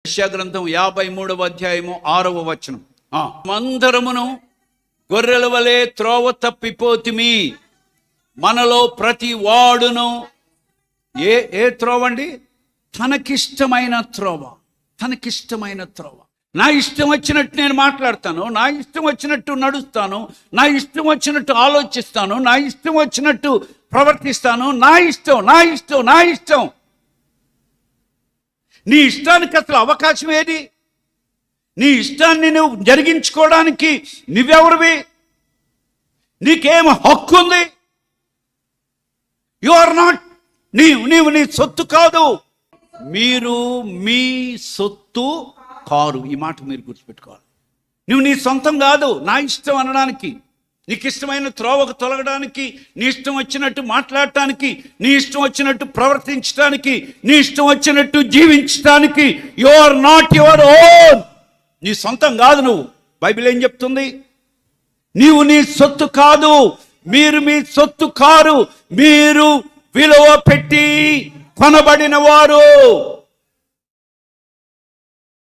యెషయా గ్రంథం 53వ అధ్యాయము 6వ వచనం. మందరమును గొర్రెల వలె త్రోవ తప్పిపోతిమి, మనలో ప్రతి వాడును ఏ త్రోవ అండి? తనకిష్టమైన త్రోవ. తనకిష్టమైన త్రోవ. నా ఇష్టం వచ్చినట్టు నేను మాట్లాడతాను, నా ఇష్టం వచ్చినట్టు నడుస్తాను, నా ఇష్టం వచ్చినట్టు ఆలోచిస్తాను, నా ఇష్టం వచ్చినట్టు ప్రవర్తిస్తాను. నా ఇష్టం, నా ఇష్టం, నా ఇష్టం. నీ ఇష్టానికి అసలు అవకాశం ఏది? నీ ఇష్టాన్ని నువ్వు జరిగించుకోవడానికి నువ్వెవరివి? నీకేం హక్కు ఉంది? యు ఆర్ నాట్, నీవు నీ సొత్తు కాదు. మీరు మీ సొత్తు కారు. ఈ మాట మీరు గుర్తుపెట్టుకోవాలి. నువ్వు నీ సొంతం కాదు. నా ఇష్టం అనడానికి, నీకు ఇష్టమైన త్రోవకు తొలగడానికి, నీ ఇష్టం వచ్చినట్టు మాట్లాడటానికి, నీ ఇష్టం వచ్చినట్టు ప్రవర్తించడానికి, నీ ఇష్టం వచ్చినట్టు జీవించడానికి you are not your own. నీ సొంతం కాదు నువ్వు. బైబిల్ ఏం చెప్తుంది? నీవు నీ సొత్తు కాదు, మీరు మీ సొత్తు కారు, మీరు విలువ పెట్టి కొనబడిన వారు.